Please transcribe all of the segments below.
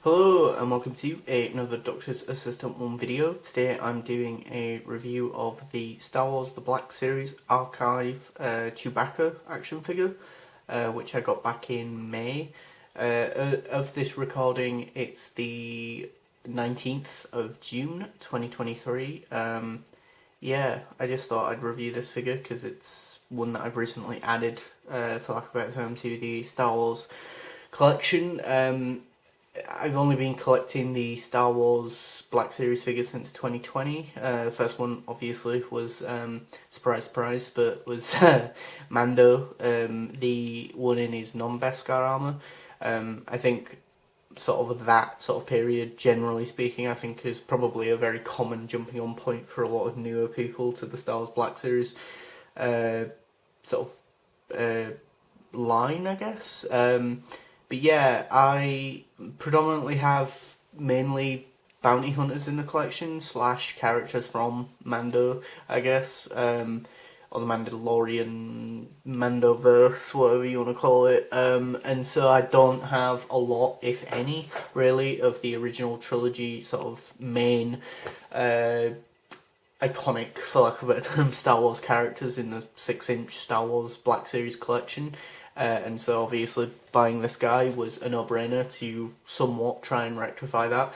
Hello and welcome to another Doctor's Assistant 1 video. Today I'm doing a review of the Star Wars The Black Series Archive Chewbacca action figure, which I got back in May. Of this recording, it's the 19th of June 2023. Yeah, I just thought I'd review this figure because it's one that I've recently added, for lack of a better term, to the Star Wars collection. I've only been collecting the Star Wars Black Series figures since 2020. The first one, obviously, was, surprise, surprise, but was Mando, the one in his non-Beskar armour. I think sort of that sort of period, generally speaking, I think is probably a very common jumping on point for a lot of newer people to the Star Wars Black Series line, I guess. But yeah, I predominantly have mainly bounty hunters in the collection, / characters from Mando, I guess, or the Mandalorian, Mandoverse, whatever you want to call it, and so I don't have a lot, if any, really, of the original trilogy sort of main, iconic, for lack of a better term, Star Wars characters in the 6-inch Star Wars Black Series collection. And so obviously buying this guy was a no-brainer to somewhat try and rectify that,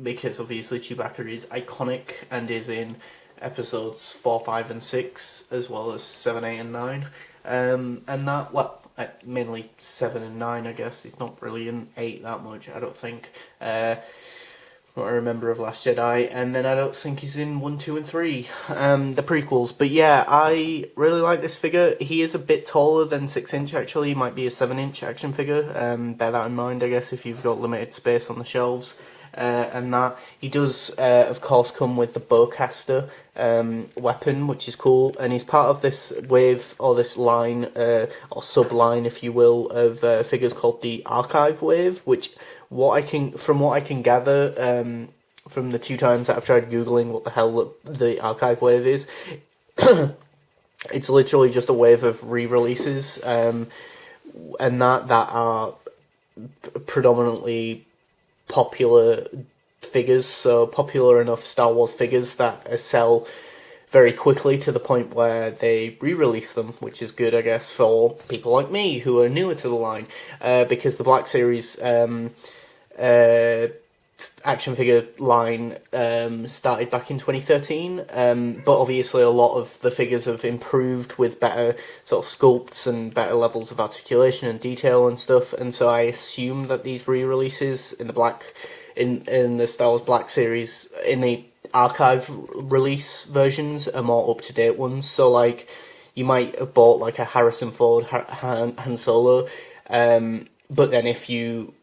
because obviously Chewbacca is iconic and is in episodes 4, 5 and 6, as well as 7, 8 and 9, and that, well, mainly 7 and 9 I guess. It's not really in 8 that much, I don't think, what I remember of Last Jedi, and then I don't think he's in 1, 2 and 3, the prequels. But yeah, I really like this figure. He is a bit taller than 6-inch actually. He might be a 7-inch action figure, bear that in mind I guess if you've got limited space on the shelves. And that he does of course come with the bowcaster weapon, which is cool, and he's part of this wave, or this line, or sub-line if you will, of figures called the Archive wave, which from what I can gather, from the 2 times that I've tried googling what the hell the Archive wave is, it's literally just a wave of re-releases, and that are predominantly popular figures, so popular enough Star Wars figures that sell very quickly to the point where they re-release them, which is good, I guess, for people like me who are newer to the line, because the Black Series action figure line started back in 2013, but obviously a lot of the figures have improved with better sort of sculpts and better levels of articulation and detail and stuff, and so I assume that these re-releases in the Star Wars Black Series, in the archive release versions, are more up-to-date ones. So like, you might have bought like a Harrison Ford Han Solo, but then if you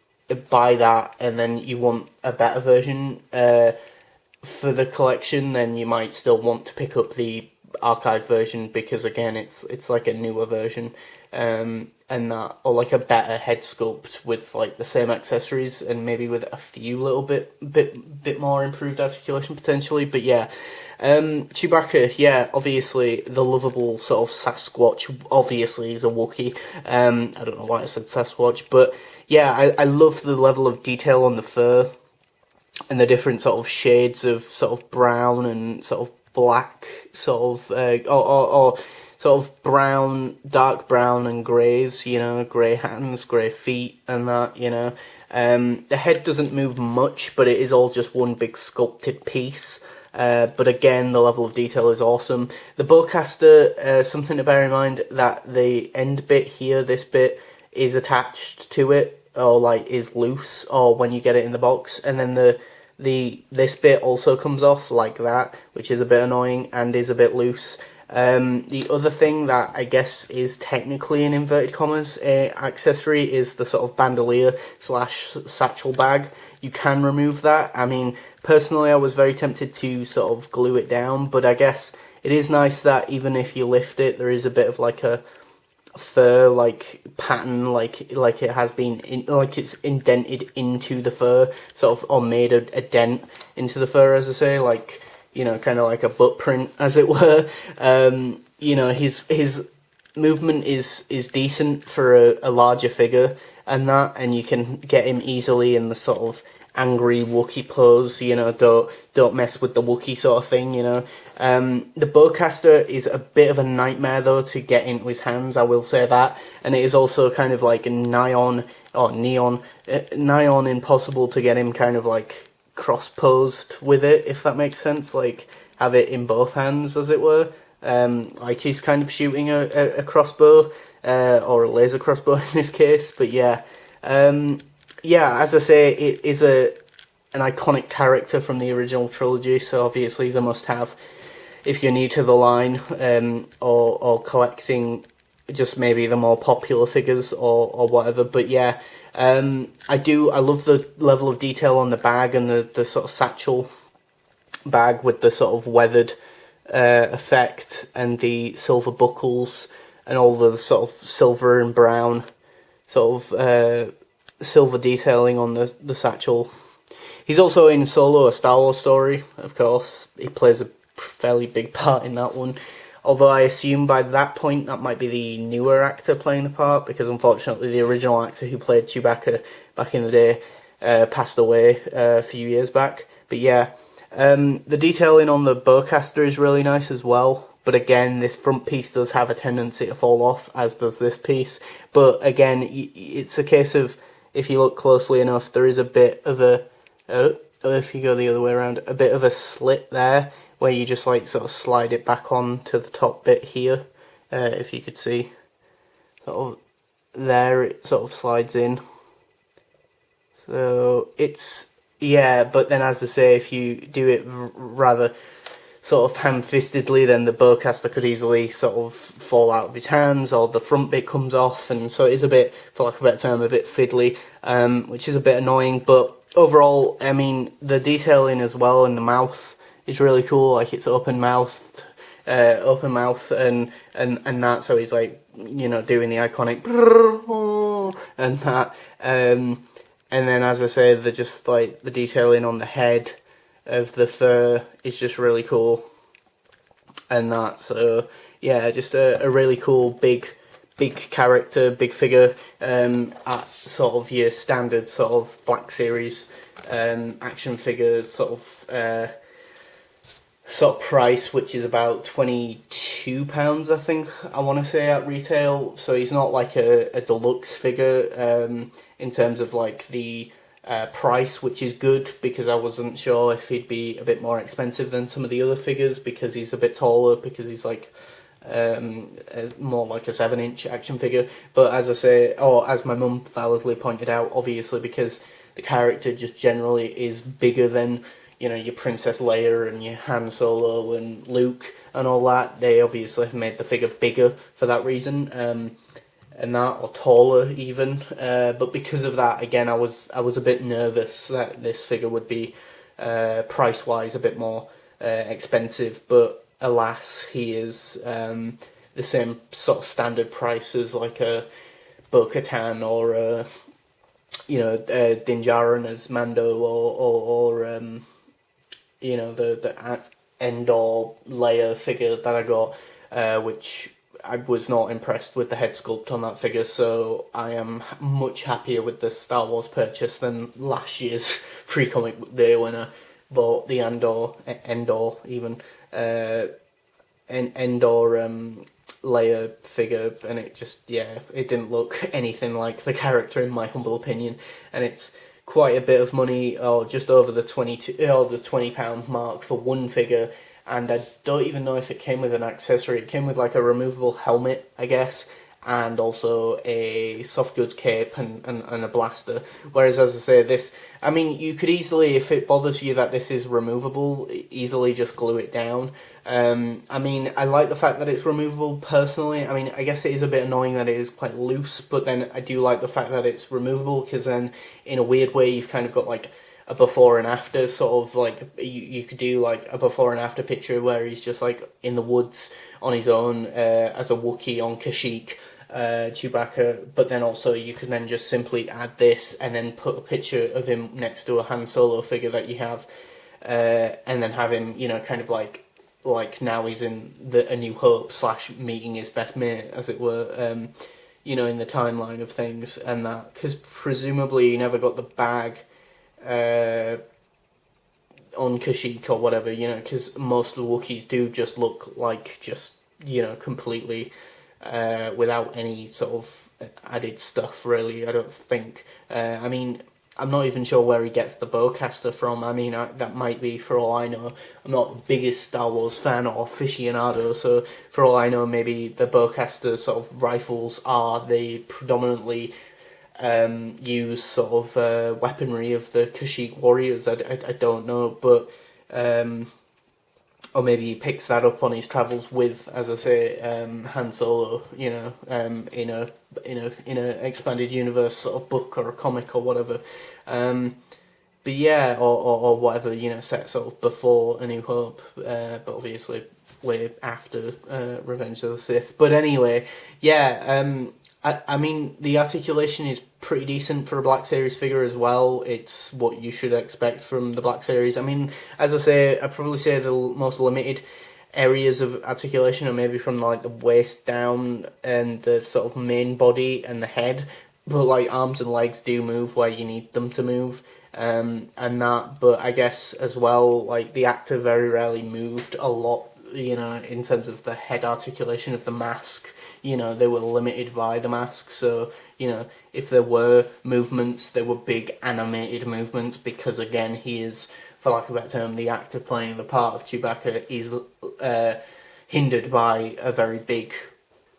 buy that and then you want a better version for the collection, then you might still want to pick up the archive version, because again it's like a newer version, and that, or like a better head sculpt with like the same accessories and maybe with a few little bit more improved articulation potentially. But yeah, Chewbacca, yeah, obviously the lovable sort of Sasquatch. Obviously he's a Wookiee. I don't know why I said Sasquatch, but yeah, I love the level of detail on the fur and the different sort of shades of sort of brown and sort of black, sort of or sort of brown, dark brown and greys, you know, grey hands, grey feet and that, you know. The head doesn't move much, but it is all just one big sculpted piece. But again, the level of detail is awesome. The bowcaster, something to bear in mind, that the end bit here, this bit, is attached to it, or like is loose, or when you get it in the box, and then this bit also comes off like that, which is a bit annoying and is a bit loose. The other thing that I guess is technically in inverted commas accessory is the sort of bandolier / satchel bag. You can remove that. I mean, personally I was very tempted to sort of glue it down, but I guess it is nice that even if you lift it, there is a bit of like a fur like pattern, like it has been like it's indented into the fur, sort of, or made a dent into the fur, as I say, like, you know, kind of like a butt print, as it were. You know, his movement is decent for a larger figure. and that, and you can get him easily in the sort of angry Wookiee pose, you know, don't mess with the Wookiee sort of thing, you know. The bowcaster is a bit of a nightmare though to get into his hands, I will say that, and it is also kind of like a nigh on impossible to get him kind of like cross-posed with it, if that makes sense, like have it in both hands, as it were. Like he's kind of shooting a crossbow, or a laser crossbow in this case, but yeah. Yeah, as I say, it is an iconic character from the original trilogy, so obviously he's a must-have if you're new to the line, or collecting just maybe the more popular figures or whatever. But yeah, I love the level of detail on the bag and the sort of satchel bag with the sort of weathered effect and the silver buckles and all the sort of silver and brown sort of silver detailing on the satchel. He's also in Solo, a Star Wars story, of course. He plays a fairly big part in that one. Although I assume by that point that might be the newer actor playing the part, because unfortunately the original actor who played Chewbacca back in the day passed away a few years back. But yeah, the detailing on the bowcaster is really nice as well. But again, this front piece does have a tendency to fall off, as does this piece. But again, it's a case of, if you look closely enough, there is a bit of a, if you go the other way around, a bit of a slit there, where you just like sort of slide it back on to the top bit here, if you could see. Sort of there, it sort of slides in. So it's, yeah, but then as I say, if you do it rather sort of ham-fistedly, then the bowcaster could easily sort of fall out of his hands, or the front bit comes off, and so it is a bit, for lack of a better term, a bit fiddly, which is a bit annoying. But overall, I mean, the detailing as well in the mouth is really cool. Like, it's open mouth, and that. So he's like, you know, doing the iconic and that, and then as I say, just like the detailing on the head of the fur is just really cool, and that. So yeah, just a really cool big character, big figure, at sort of your standard sort of Black Series action figure sort of price, which is about £22, I think, I want to say, at retail. So he's not like a deluxe figure in terms of like the price, which is good, because I wasn't sure if he'd be a bit more expensive than some of the other figures, because he's a bit taller, because he's like more like a 7-inch action figure. But as I say, or as my mum validly pointed out, obviously because the character just generally is bigger than, you know, your Princess Leia and your Han Solo and Luke and all that, they obviously have made the figure bigger for that reason, and that, or taller even. But because of that, again, I was a bit nervous that this figure would be price-wise a bit more expensive. But alas, he is the same sort of standard price as like a Bo-Katan or a, you know, Din Djarin as Mando, or you know, the Endor Leia figure that I got, which I was not impressed with the head sculpt on that figure, so I am much happier with the Star Wars purchase than last year's free comic book day when I bought the Endor Leia figure, and it just, yeah, it didn't look anything like the character, in my humble opinion, and it's quite a bit of money, or just over the £20 mark for one figure. And I don't even know if it came with an accessory. It came with like a removable helmet, I guess, and also a soft goods cape and a blaster. Whereas, as I say, this, I mean, you could easily, if it bothers you that this is removable, easily just glue it down. I mean, I like the fact that it's removable personally. I mean, I guess it is a bit annoying that it is quite loose, but then I do like the fact that it's removable, because then, in a weird way, you've kind of got like a before and after, sort of like, you could do like a before and after picture where he's just like in the woods on his own as a Wookiee on Kashyyyk, Chewbacca, but then also you can then just simply add this and then put a picture of him next to a Han Solo figure that you have, and then have him, you know, kind of like now he's in A New Hope / meeting his best mate, as it were. in the timeline of things and that, because presumably he never got the bag on Kashyyyk or whatever, because most of the Wookiees do just look like completely without any sort of added stuff, really, I don't think. I mean, I'm not even sure where he gets the bowcaster from. I mean, that might be, for all I know, I'm not the biggest Star Wars fan or aficionado, so for all I know, maybe the bowcaster sort of rifles are they predominantly use sort of weaponry of the Kashyyyk warriors. I don't know, but or maybe he picks that up on his travels with, as I say, Han Solo. In a expanded universe sort of book or a comic or whatever. But yeah, or whatever, set sort of before A New Hope, but obviously way after Revenge of the Sith. But anyway, yeah. I mean, the articulation is pretty decent for a Black Series figure as well. It's what you should expect from the Black Series. I mean, as I say, I'd probably say the most limited areas of articulation are maybe from like the waist down and the sort of main body and the head. But like arms and legs do move where you need them to move. And that, but I guess as well, like the actor very rarely moved a lot, in terms of the head articulation of the mask. They were limited by the mask, so, if there were movements, they were big animated movements, because again, he is, for lack of a better term, the actor playing the part of Chewbacca is hindered by a very big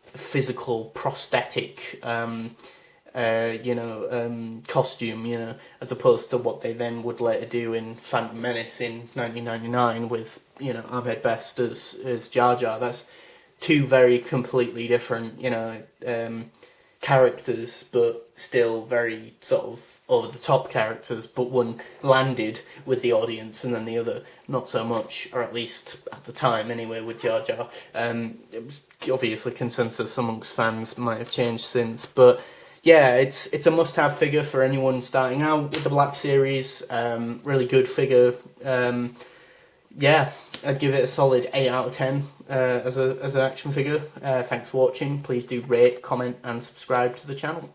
physical prosthetic costume, as opposed to what they then would later do in Phantom Menace in 1999 with, Ahmed Best as Jar Jar. That's two very completely different, characters, but still very sort of over-the-top characters, but one landed with the audience and then the other not so much, or at least at the time anyway, with Jar Jar. It was obviously consensus amongst fans, might have changed since, but yeah, it's a must-have figure for anyone starting out with the Black Series. Really good figure. Yeah, I'd give it a solid 8 out of 10 as an action figure. Thanks for watching. Please do rate, comment and subscribe to the channel.